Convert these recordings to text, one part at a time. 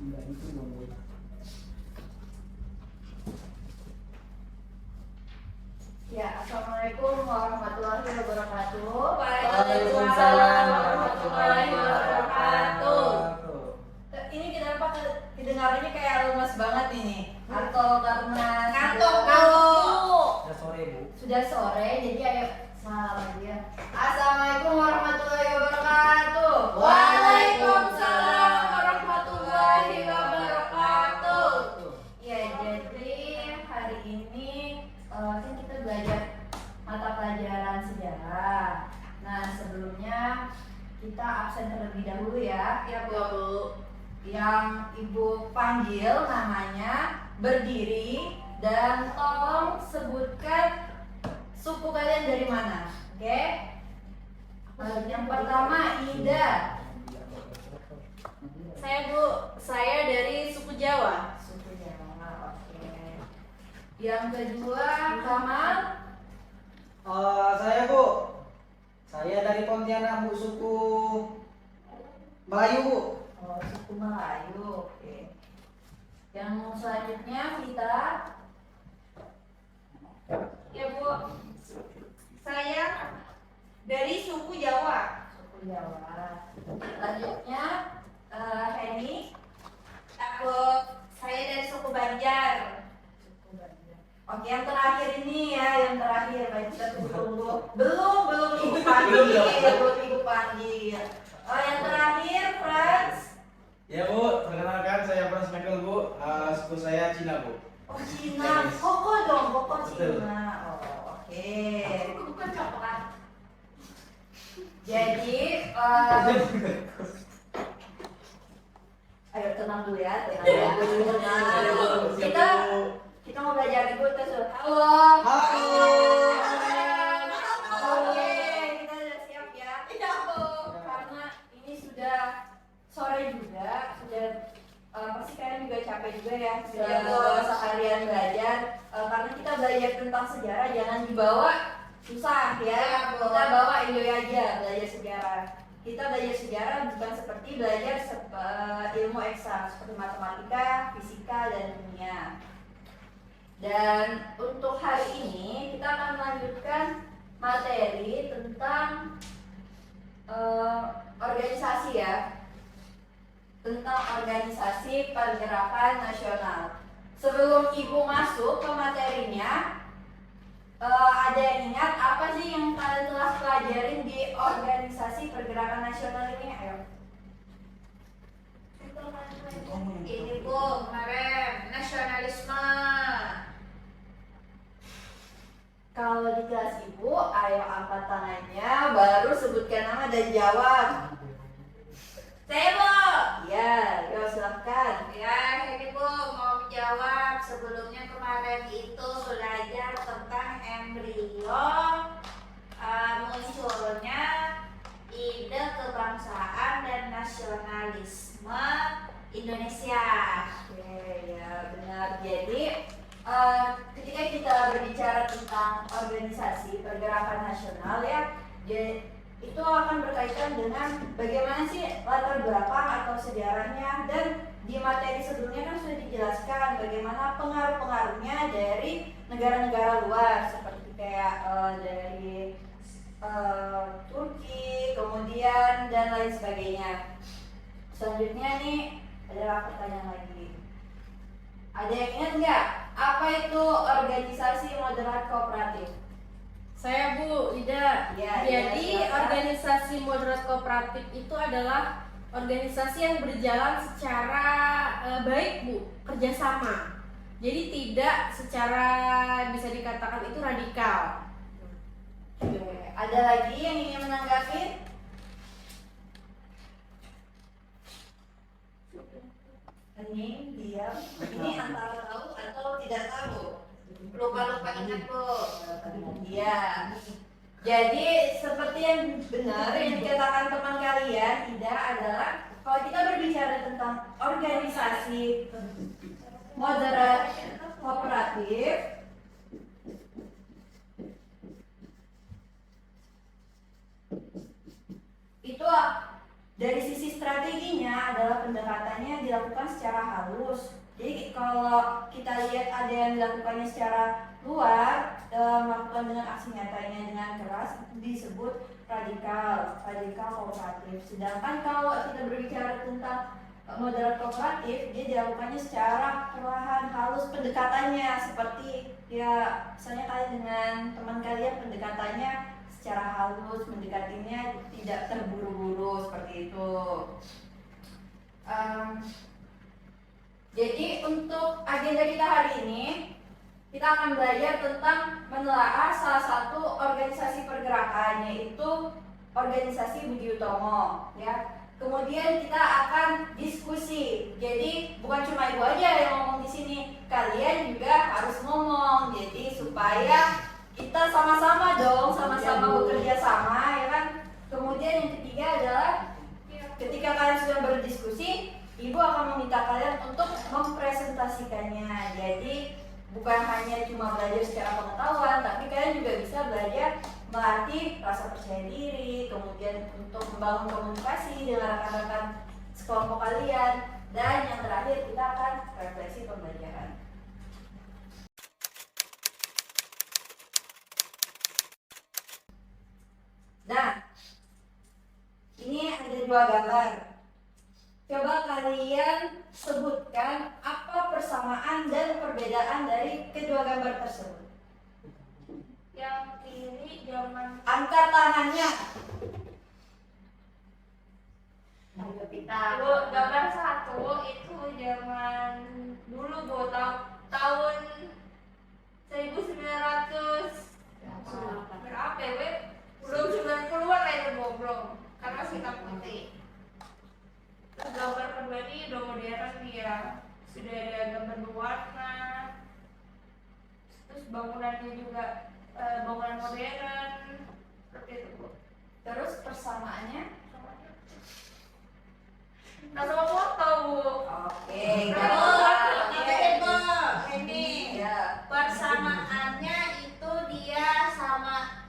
Ya, assalamualaikum warahmatullahi wabarakatuh. Waalaikumsalam warahmatullahi wabarakatuh. Ini kenapa kedengarannya kayak lemas banget ini? Atau karena Ngantuk, ngantuk? Sudah sore, Bu. Sudah sore, jadi ayo salam aja. Assalamualaikum warahmatullahi wabarakatuh. Waalaikumsalam warahmatullahi wabarakatuh. Ya, jadi hari ini kan kita belajar mata pelajaran sejarah. Nah, sebelumnya kita absen terlebih dahulu ya. Ya Bu. Yang Ibu panggil namanya berdiri dan tolong sebutkan suku kalian dari mana. Oke? Yang pertama Ida. Saya Bu, saya dari suku Jawa. Suku Jawa. Oke. Yang kedua Kamal. Saya, Bu. Saya dari Pontianak, Bu, suku Melayu, Bu. Oh, suku Melayu. Oke. Yang selanjutnya Vita. Ya Bu, saya dari suku Jawa. Suku Jawa. Selanjutnya Heni. Aku, saya dari suku Banjar. Suku Banjar. Oke, yang terakhir ini ya, yang terakhir baik kita tunggu. Belum Ibu panggil. Oh, yang terakhir Franz. Ya Bu, perkenalkan saya Franz Michael Bu, suku saya Cina Bu. Oh, Cina. Koko dong, Koko Betul. Cina. Oh, oke. Bukan coklat. Jadi, ayo tenang dulu ya, tenang dulu. Kita mau belajar dulu tes dulu. Halo. Oke, kita sudah siap ya. Iya Bu. Karena ini sudah sore juga, sudah pasti kalian juga capek juga ya, sudah Iya, Bu. seharian belajar. Karena kita belajar tentang sejarah, jangan dibawa susah ya. Iya, Bu. Kita bawa enjoy aja belajar sejarah. Kita belajar sejarah bukan seperti belajar ilmu eksak seperti matematika, fisika, dan kimia. Dan untuk hari ini kita akan melanjutkan materi tentang organisasi ya, tentang organisasi pergerakan nasional. Sebelum Ibu masuk ke materinya, ada yang ingat apa sih yang kalian telah pelajarin di organisasi pergerakan nasional ini? Ayo. Ini Bu, kemarin nasionalisme. Kalau di kelas Ibu, ayo angkat tangannya, baru sebutkan nama dan jawab. Saya Bu. Ya, yuk silahkan. Ya, ini Bu mau menjawab. Sebelumnya kemarin itu belajar tentang embrio munculnya ide kebangsaan dan nasionalisme Indonesia. Oke, ya benar. Jadi ketika kita berbicara tentang organisasi pergerakan nasional ya, itu akan berkaitan dengan bagaimana sih latar belakang atau sejarahnya, dan di materi sebelumnya kan sudah dijelaskan bagaimana pengaruh-pengaruhnya dari negara-negara luar seperti kayak dari Turki, kemudian dan lain sebagainya. Selanjutnya nih adalah pertanyaan lagi. Ada yang ingat nggak apa itu organisasi moderat kooperatif? Saya Bu Ida. Ya, Jadi silakan. organisasi moderat kooperatif itu adalah organisasi yang berjalan secara baik Bu, kerjasama. Jadi tidak secara bisa dikatakan itu radikal. Oke, ada lagi yang ingin menanggapi? Hening, diam. Ini antara tahu atau tidak tahu? Lupa-lupa ingat Bu. Iya. Jadi seperti yang benar yang dikatakan teman kalian, Ida, adalah kalau kita berbicara tentang organisasi moderat kooperatif, itu Dari sisi strateginya adalah pendekatannya dilakukan secara halus. Jadi kalau kita lihat ada yang dilakukannya secara luar, melakukan dengan aksi nyatanya dengan keras, itu disebut radikal kooperatif. Sedangkan kalau kita berbicara tentang moderat kooperatif, dia dilakukannya secara perlahan, halus pendekatannya, seperti ya misalnya kalian dengan teman kalian pendekatannya secara halus, mendekatinya tidak terburu-buru seperti itu. Jadi untuk agenda kita hari ini, kita akan belajar tentang menelaah salah satu organisasi pergerakan, yaitu organisasi Budi Utomo, ya. Kemudian kita akan diskusi. Jadi bukan cuma ibu aja yang ngomong di sini, kalian juga harus ngomong. Jadi supaya kita sama-sama dong, sama-sama bekerja sama, ya kan. Kemudian yang ketiga adalah ketika kalian sudah berdiskusi, ibu akan meminta kalian untuk mempresentasikannya. Jadi bukan hanya cuma belajar secara pengetahuan, tapi kalian juga bisa belajar melatih rasa percaya diri, kemudian untuk membangun komunikasi dengan rekan-rekan sekelompok kalian, dan yang terakhir kita akan refleksi pembelajaran. Nah, ini ada dua gambar. Coba kalian sebutkan apa persamaan dan perbedaan dari kedua gambar tersebut. Yang kiri zaman Angkat tangannya. Bu, gambar 1 itu zaman dulu Bu, tahun 1900 berapa ya, Web? Belum 90-an lah itu Bu, belum. Karena masih hitam putih. Terus gambar kedua ini udah modern dia. Sudah ada gambar berwarna. Terus bangunannya juga bangunan modern. Seperti itu Bu. Terus persamaannya? Nah, sama foto Bu. Oke, Ini ya. persamaannya itu dia sama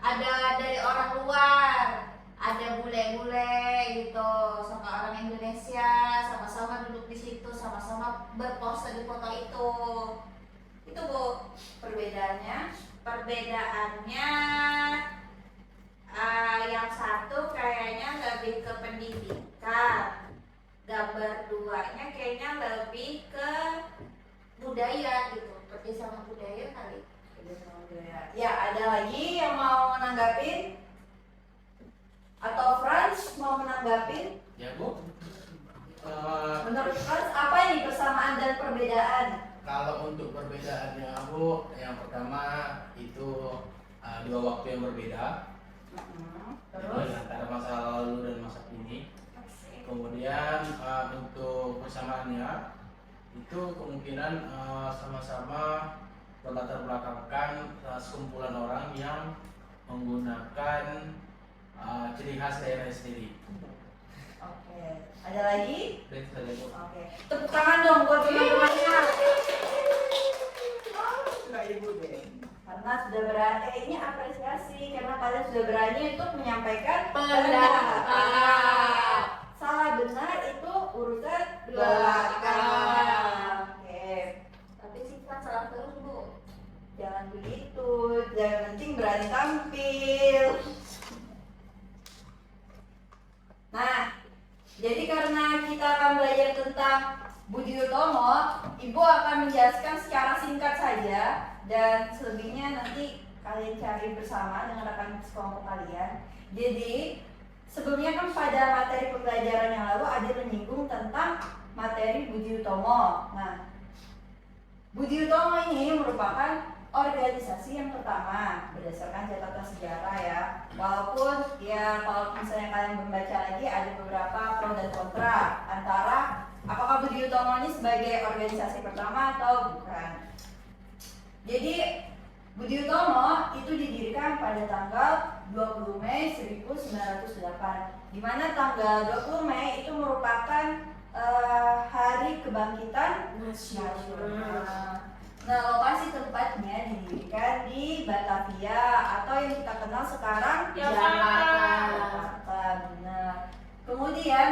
ada dari orang luar, ada bule-bule gitu, sama orang Indonesia, sama-sama duduk di situ, sama-sama berpose di foto itu. Itu Bu. Perbedaannya yang satu kayaknya lebih ke pendidikan, gambar duanya kayaknya lebih ke budaya gitu, kerjasama budaya kali. Ya, ada lagi yang mau menanggapin? Atau Franz mau menanggapin? Ya Bu. Menurut Franz apa ini persamaan dan perbedaan? Kalau untuk perbedaannya Bu, yang pertama itu dua waktu yang berbeda. Terus? Antara masa lalu dan masa kini. Kemudian untuk persamaannya itu kemungkinan sama-sama berlatar belakangkan sekumpulan orang yang menggunakan ciri khas daerah sendiri. Oke. Ada lagi? Dan saja Bu. Oke. Tepuk tangan dong buat teman-temannya. Karena sudah berani, ini apresiasi karena kalian sudah berani untuk menyampaikan pendapat. Salah benar itu urusan belakang. Oke. Tapi sifat salah terus Bu. Jangan begitu, yang penting berani tampil. Nah, jadi karena kita akan belajar tentang Budi Utomo, Ibu akan menjelaskan secara singkat saja dan selebihnya nanti kalian cari bersama dengan rekan sekelompok kalian. Jadi sebelumnya kan pada materi pembelajaran yang lalu ada menyinggung tentang materi Budi Utomo. Nah, Budi Utomo ini merupakan organisasi yang pertama berdasarkan catatan sejarah ya. Walaupun ya kalau misalnya kalian membaca lagi ada beberapa pro dan kontra antara apakah Budi Utomo ini sebagai organisasi pertama atau bukan. Jadi Budi Utomo itu didirikan pada tanggal 20 Mei 1908, di mana tanggal 20 Mei itu merupakan hari kebangkitan nasional. Nah, lokasi tempatnya didirikan di Batavia atau yang kita kenal sekarang Jakarta. Jakarta.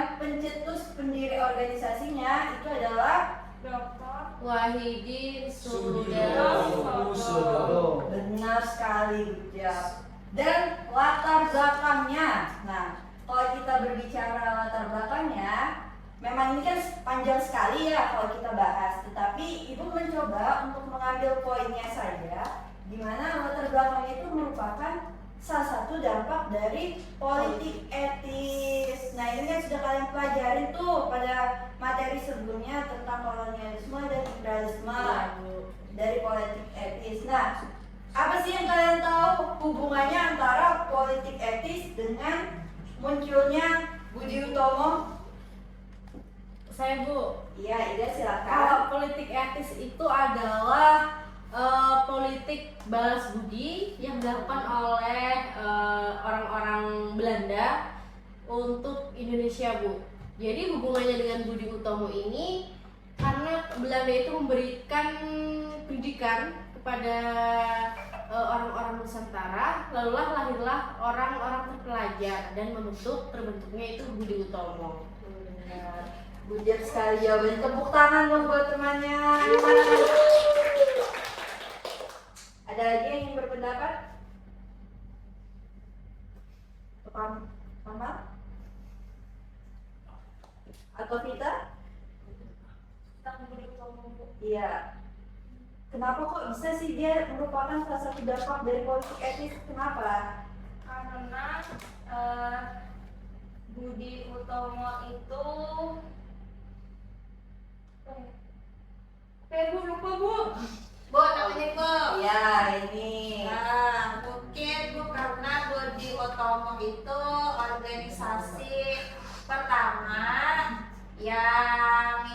dan pencetus pendiri organisasinya itu adalah Dokter. Wahidin Sudiroso. Sudiroso. benar sekali ya. Dan latar belakangnya. Nah, kalau kita berbicara latar belakangnya, memang ini kan panjang sekali ya kalau kita bahas. Tetapi Ibu mencoba untuk mengambil poinnya saja, di mana latar belakangnya itu merupakan salah satu dampak dari politik etis. Nah, ini kan sudah kalian pelajarin tuh pada materi sebelumnya tentang kolonialisme dan imperialisme dari politik etis. Nah, apa sih yang kalian tahu hubungannya antara politik etis dengan munculnya Budi Utomo? Saya Bu, Iya, Ida silakan. kalau politik etis itu adalah politik balas budi yang dilakukan oleh orang-orang Belanda untuk Indonesia Bu. Jadi hubungannya dengan Budi Utomo ini karena Belanda itu memberikan pendidikan kepada orang-orang Nusantara, lalulah lahirlah orang-orang terpelajar dan terbentuknya itu Budi Utomo. Benar. Bujur sekali jawabannya. Tepuk tangan dong buat temannya. Ada lagi yang ingin berpendapat? Mama? Atau Vita? Tentang Budi Utomo, Bu. Iya. Kenapa kok bisa sih dia merupakan salah satu dampak dari politik etis? Kenapa? Karena Budi Utomo itu Bu, lupa Bu. Bu, namanya Bu. Iya, ini. Nah, mungkin Bu karena Budi Utomo itu organisasi pertama yang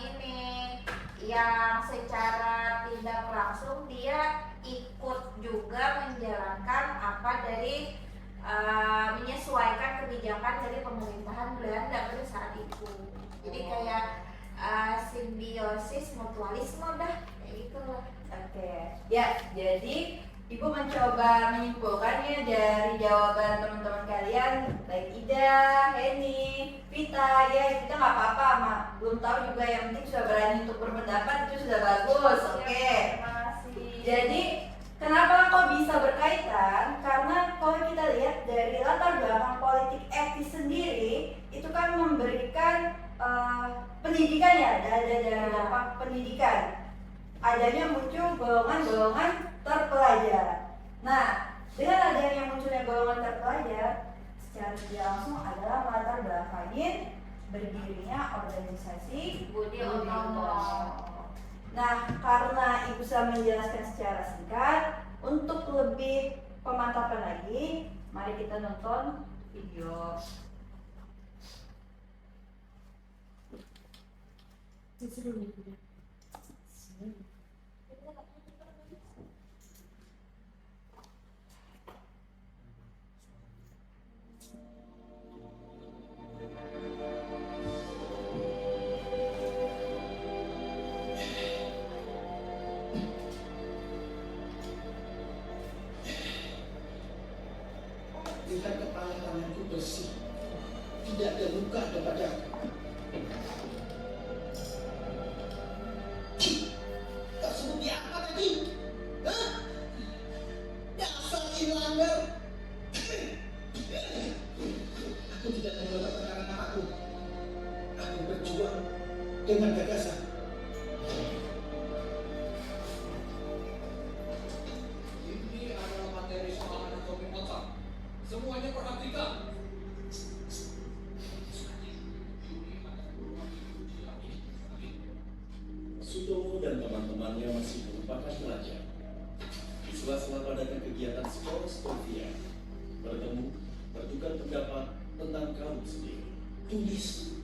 secara tidak langsung dia ikut juga menjalankan apa dari menyesuaikan kebijakan dari pemerintahan Belanda pada saat itu. Jadi kayak simbiosis mutualisme dah kayak gitu lah. Oke. Ya, jadi Ibu mencoba menyimpulkannya dari jawaban teman-teman kalian, baik Ida, Heni, Vita, ya kita nggak apa-apa, belum tahu juga, yang penting sudah berani untuk berpendapat itu sudah bagus, oke. Terima kasih. Jadi kenapa kok bisa berkaitan? Karena kalau kita lihat dari latar belakang politik etis sendiri, itu kan memberikan pendidikan ya, dari dampak pendidikan. Adanya muncul golongan-golongan terpelajar. Nah, dengan adanya munculnya golongan terpelajar, secara tidak langsung adalah latar belakangin berdirinya organisasi Budi Utomo. Nah, karena Ibu sudah menjelaskan secara singkat, untuk lebih pemantapan lagi, mari kita nonton video. Lihat kepala tanganku bersih, tidak ada luka padaku. Tak sebut dia apa tadi? Hah? Dasar Irlander. Aku tidak mau mengatakan aku. Aku berjuang dengan gagasan. Ini adalah materi soal anatomi otak. Semuanya perhatikan. Sutomo dan teman-temannya masih merupakan pelajar. Di sela-sela pada kegiatan sekolah Stovia, bertemu, bertukar pendapat tentang kamu sendiri. Tulis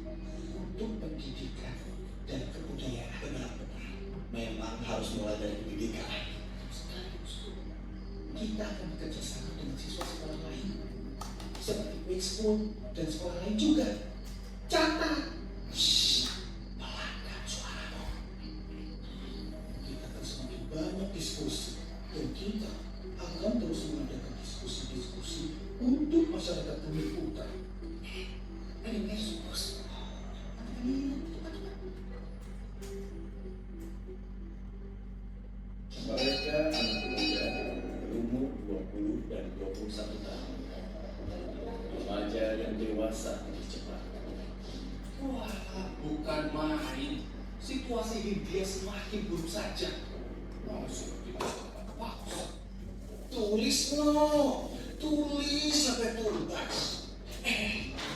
untuk pendidikan dan kebudayaan. Benar-benar. Memang harus mulai dari pendidikan. Sekaligus, kita akan bekerja sama dengan siswa sekolah lain, seperti Quick School dan sekolah lain juga. Catat. Pelankan suaramu. Kita akan semakin banyak diskusi dan kita akan terus mengadakan diskusi-diskusi untuk masyarakat Bumi Putra. Ini diskusi. situasi Hindia semakin buruk saja. Langsung kita bagus. Tulis tulis sampai tuntas.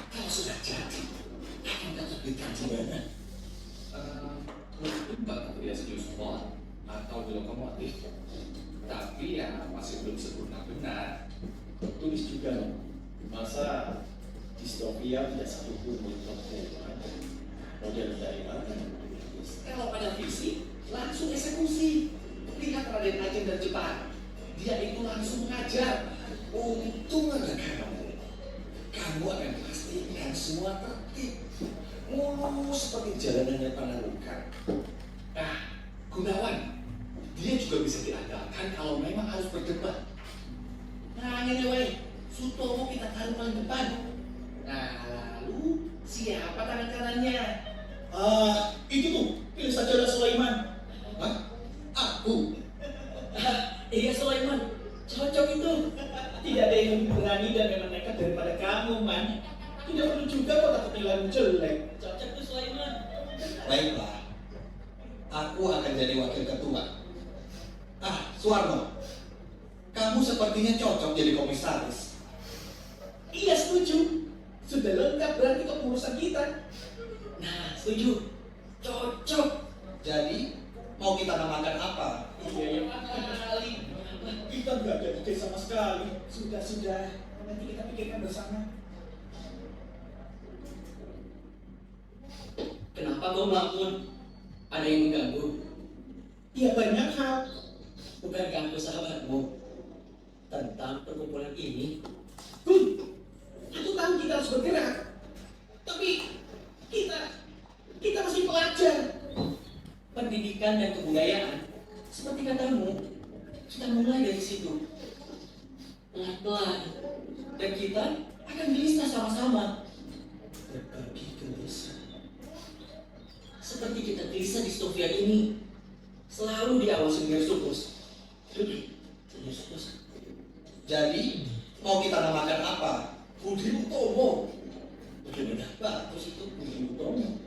Kalau sudah jadi, akan kita terbitkan di mana? Mungkin Bapak tidak setuju sport atau di lokomotif, tapi ya masih belum sempurna benar. Tulis juga loh. Masa distopia tidak satu pun perempuan? Model dari mana? Kalau pada visi, langsung eksekusi. Lihat Raden Ajeng dan Jepang, dia itu langsung mengajar. Untung ada kamu. Kamu akan pastikan semua tertib, mulus seperti jalanannya Panarukan. Nah, Gunawan, dia juga bisa diandalkan kalau memang harus berdebat. Nah, anyway, Sutomo kita taruh paling depan. Nah, lalu siapa tangan kanannya? Itu tuh, pilih saja Sulaiman. Hah? Aku? Iya Sulaiman, cocok itu. Tidak ada yang lebih berani dan memang nekat daripada kamu, Man. Tidak perlu juga kau takut nilaimu jelek. Cocok tuh Sulaiman. Baiklah, aku akan jadi wakil ketua. Suwarno, kamu sepertinya cocok jadi komisaris. Iya setuju. Sudah lengkap berarti kepengurusan kita. Nah setuju. Cocok. Jadi, mau kita namakan apa? Iya ya kali. Kita nggak ada ide sama sekali. Sudah. Nanti kita pikirkan bersama. Kenapa kau melamun? Ada yang mengganggu? Iya banyak hal. Bukankah aku sahabatmu? Tentang perkumpulan ini, Aku tahu kita harus bergerak. Tapi kita masih pelajar. pendidikan dan kebudayaan, seperti katamu, sudah mulai dari situ. Pelan-pelan, dan kita akan gelisah sama-sama. Berbagi gelisah. Seperti kita gelisah di Sofia ini, selalu diawasi dengan Supus. Jadi, mau kita namakan apa? Budi Utomo. Bagaimana? Bagus itu Budi Utomo.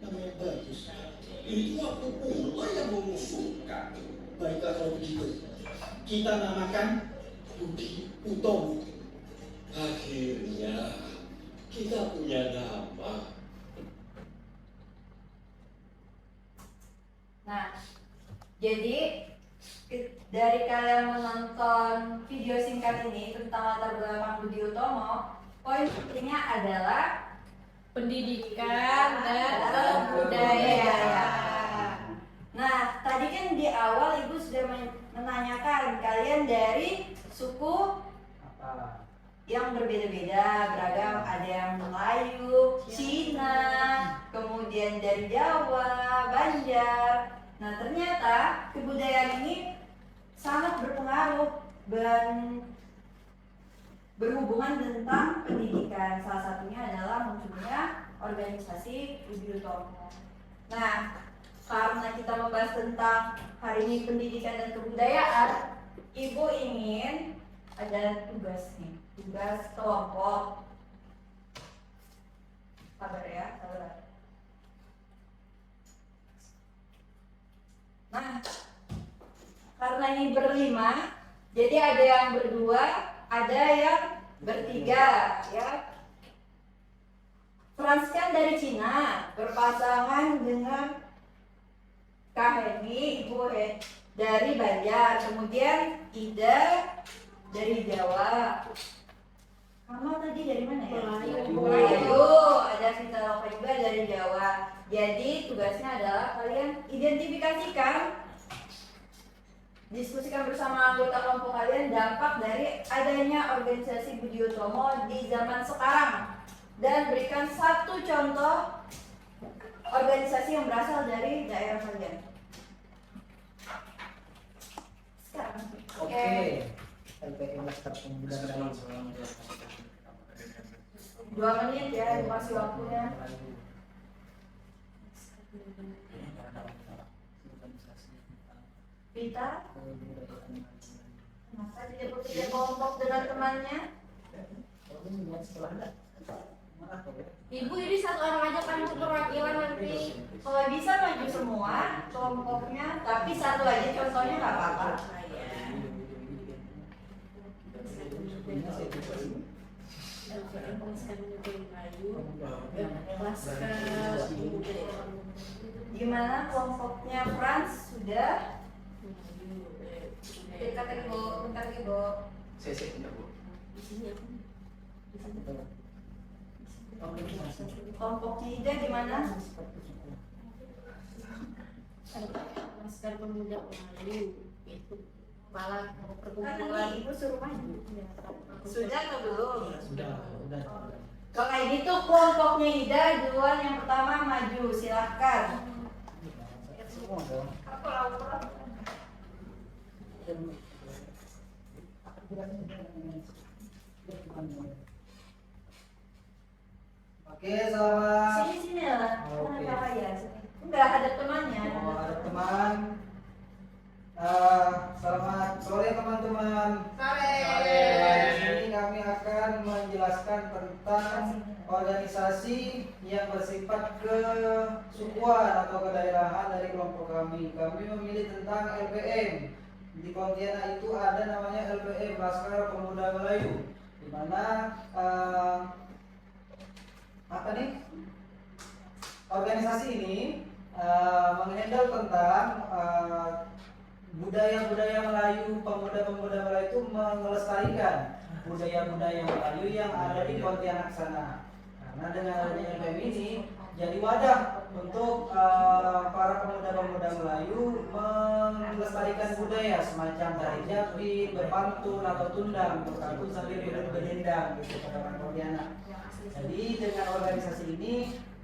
Namanya bagus. Itu aku pula yang mengusulkan. Baiklah kalau begitu. Kita namakan Budi Utomo. Akhirnya, kita punya nama. Nah, jadi dari kalian menonton video singkat ini tentang latar belakang Budi Utomo, poin pentingnya adalah Pendidikan dan kebudayaan. Nah, tadi kan di awal Ibu sudah menanyakan kalian dari suku Apa? yang berbeda-beda, beragam, ada yang Melayu, Cina, kemudian dari Jawa, Banjar. Nah, ternyata kebudayaan ini sangat berpengaruh dan berhubungan tentang pendidikan. Salah satunya adalah munculnya organisasi Budi Utomo. Nah, karena kita membahas tentang hari ini pendidikan dan kebudayaan, Ibu ingin ada tugas nih, tugas kelompok. Sabar ya, sabar. Nah, karena ini berlima, jadi ada yang berdua, ada yang bertiga, ya. Franskan dari Cina berpasangan dengan Kak Heni, Ibu dari Banjar, kemudian Ida dari Jawa. Kamu tadi dari mana ya? Melayu. Ada Vita Loka juga dari Jawa. Jadi tugasnya adalah kalian identifikasikan, diskusikan bersama anggota kelompok kalian dampak dari adanya organisasi Budi Utomo di zaman sekarang dan berikan satu contoh organisasi yang berasal dari daerah kalian. Sekarang. Oke. LPM Laskar Pemuda dan 2 menit ya, dikasih waktunya. Vita, kenapa tidak bekerja kelompok dengan temannya? Ibu ini satu orang aja kan untuk perwakilan nanti. Kalau bisa maju semua kelompoknya, tapi satu aja contohnya nggak apa-apa. Gimana kelompoknya Franz sudah? Bentar lagi Bu. Saya bentar, Bu. Kelompoknya Ida gimana? Masker pemuda Melayu itu kepala Kan perkumpulan. nanti ibu suruh maju. Sudah atau belum? Sudah. Kalau kayak gitu kelompoknya Ida duluan yang pertama maju, silahkan. Semua dong. Aku lapor. Oke, selamat. Sini lah. Oke. Kenapa ya? Enggak ada temannya. Oh, ada teman. Selamat sore teman-teman. Sore. Di sini kami akan menjelaskan tentang organisasi yang bersifat kesukuan atau kedaerahan dari kelompok kami. Kami memilih tentang LPM. Di Pontianak itu ada namanya LPM, Laskar Pemuda Melayu, di mana organisasi ini menghandle tentang budaya-budaya Melayu, pemuda-pemuda Melayu itu melestarikan budaya-budaya Melayu yang ada di Pontianak sana. Karena dengan adanya LPM ini jadi wadah untuk para pemuda-pemuda Melayu melestarikan budaya semacam tari japit, berpantun atau tundang, berpantun sambil berdendang gitu pada orang Pontianak. Jadi dengan organisasi ini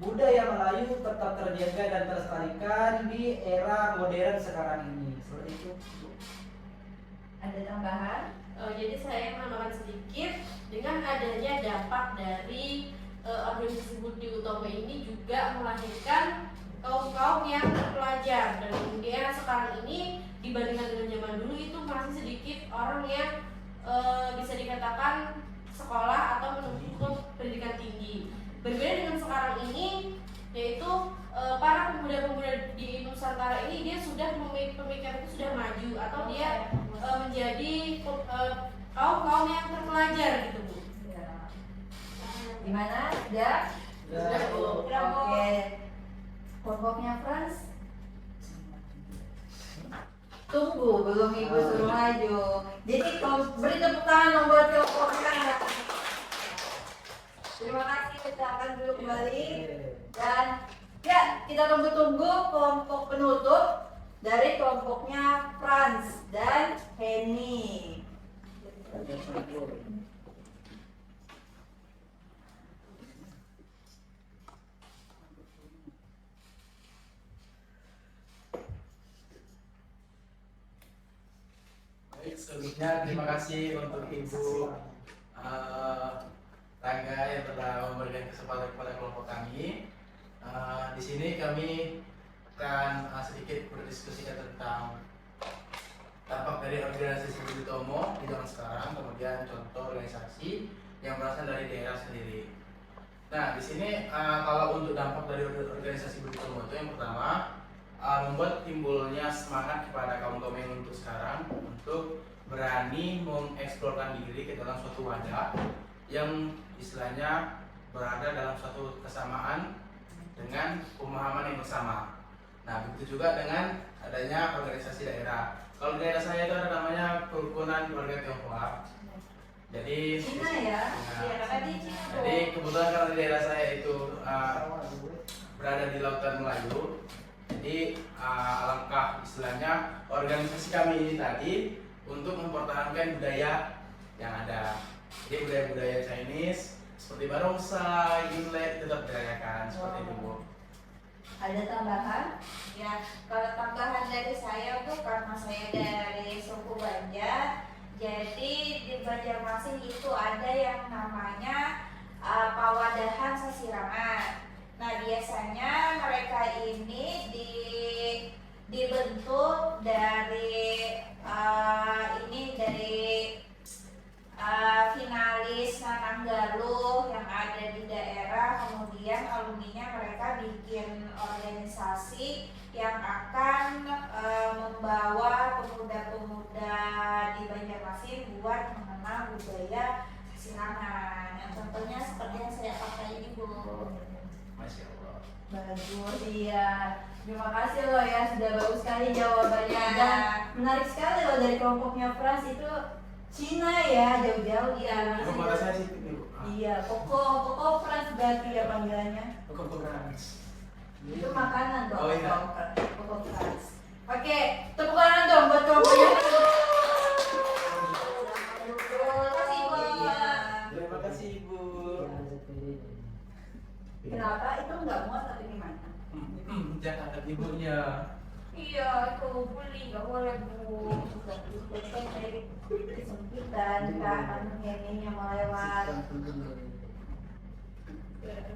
budaya Melayu tetap terjaga dan terlestarikan di era modern sekarang ini. Seperti itu. Ada tambahan? Jadi saya menambahkan sedikit dengan adanya dampak dari organisasi Budi Utomo ini juga melahirkan kaum-kaum yang terpelajar, dan di era sekarang ini dibandingkan dengan zaman dulu itu masih sedikit orang yang bisa dikatakan sekolah atau menuntut pendidikan tinggi. Berbeda dengan sekarang ini, yaitu para pemuda-pemuda di Nusantara ini dia sudah pemikiran itu sudah maju atau dia menjadi kaum-kaum yang terpelajar gitu Bu. Gimana? Sudah? Sudah, Bu. Oke. Kelompoknya Franz? Tunggu, belum ibu suruh maju. Jadi beri tepuk tangan dong buat kelompoknya. Terima kasih, kita akan duduk kembali. Dan ya, kita tunggu-tunggu kelompok penutup dari kelompoknya Franz dan Henny. Baik, sebelumnya terima kasih untuk Ibu Rangga yang telah memberikan kesempatan kepada kelompok kami. Di sini kami akan sedikit berdiskusikan tentang dampak dari organisasi Budi Utomo di zaman sekarang, kemudian contoh organisasi yang berasal dari daerah sendiri. Nah, di sini kalau untuk dampak dari organisasi Budi Utomo itu yang pertama membuat timbulnya semangat kepada kaum-kaum yang untuk sekarang untuk berani mengeksplorkan diri ke dalam suatu wadah yang istilahnya berada dalam suatu kesamaan dengan pemahaman yang bersama. Nah, begitu juga dengan adanya organisasi daerah. Kalau di daerah saya itu ada namanya Kerukunan Keluarga Tionghoa. Jadi Cina ya? Nah, Iya, kakak di Cina. jadi kebetulan karena di daerah saya itu berada di Lautan Melayu, jadi alangkah istilahnya organisasi kami ini tadi untuk mempertahankan budaya yang ada. Jadi budaya-budaya Chinese seperti barongsai, Imlek tetap dirayakan seperti itu, Bu. Ada tambahan? Ya, kalau tambahan dari saya tuh karena saya dari suku Banjar, jadi di Banjarmasin itu ada yang namanya pawadahan sasirangan. Nah, biasanya mereka ini dibentuk dari finalis Nananggaluh yang ada di daerah tahuninya mereka bikin organisasi yang akan membawa pemuda-pemuda di Banjarmasin buat mengenal budaya saksirangan. Yang contohnya seperti yang saya pakai ini, Bu. Masya Allah. Bagus, iya. Terima kasih loh ya, sudah bagus sekali jawabannya. Dan menarik sekali loh dari kelompoknya Frans itu Cina ya, jauh-jauh ya. Terima kasih sih Ibu. Iya, Koko Frans berarti ya panggilannya. Koko Frans. Itu makanan dong, Oh, iya. Koko Frans. Oke, tepuk tangan dong buat kelompoknya. Terima kasih Ibu. Kenapa? Itu nggak muat atau gimana? Jangan ada ibunya. Iya, itu beli nggak boleh, Bu. Bukan dari kesempitan kan, anunya ini yang mau lewat.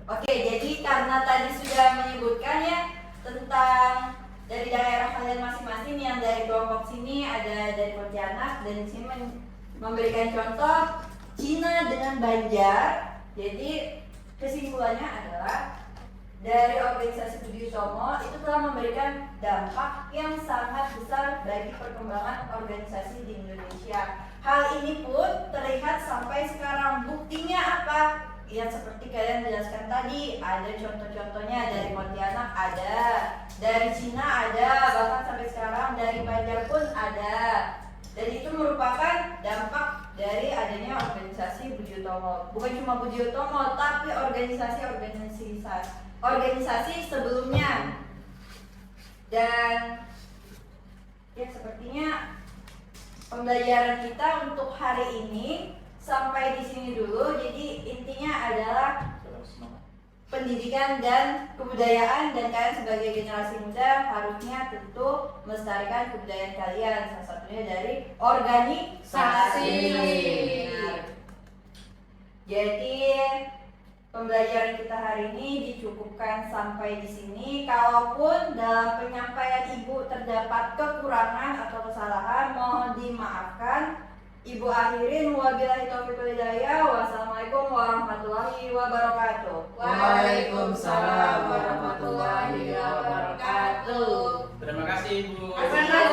Oke, jadi karena tadi sudah menyebutkan ya tentang dari daerah kalian masing-masing, yang dari kelompok sini ada dari Pontianak dan di sini memberikan contoh Cina dengan Banjar. Jadi kesimpulannya adalah dari organisasi Budi Utomo itu telah memberikan dampak yang sangat besar bagi perkembangan organisasi di Indonesia. Hal ini pun terlihat sampai sekarang. Buktinya apa? Ya seperti kalian jelaskan tadi, ada contoh-contohnya dari Pontianak ada, dari Cina ada, bahkan sampai sekarang dari Banjar pun ada. Dan itu merupakan dampak dari adanya organisasi Budi Utomo. Bukan cuma Budi Utomo, tapi organisasi sebelumnya. Dan ya sepertinya pembelajaran kita untuk hari ini sampai di sini dulu. Jadi intinya adalah pendidikan dan kebudayaan, dan kalian sebagai generasi muda harusnya tentu melestarikan kebudayaan kalian, salah satunya dari organisasi. Jadi pembelajaran kita hari ini dicukupkan sampai di sini. Kalaupun dalam penyampaian Ibu terdapat kekurangan atau kesalahan, mohon dimaafkan. Ibu akhirin, wabillahi taufiq wal hidayah. Wassalamualaikum warahmatullahi wabarakatuh. Waalaikumsalam warahmatullahi wabarakatuh. Terima kasih Ibu. Terima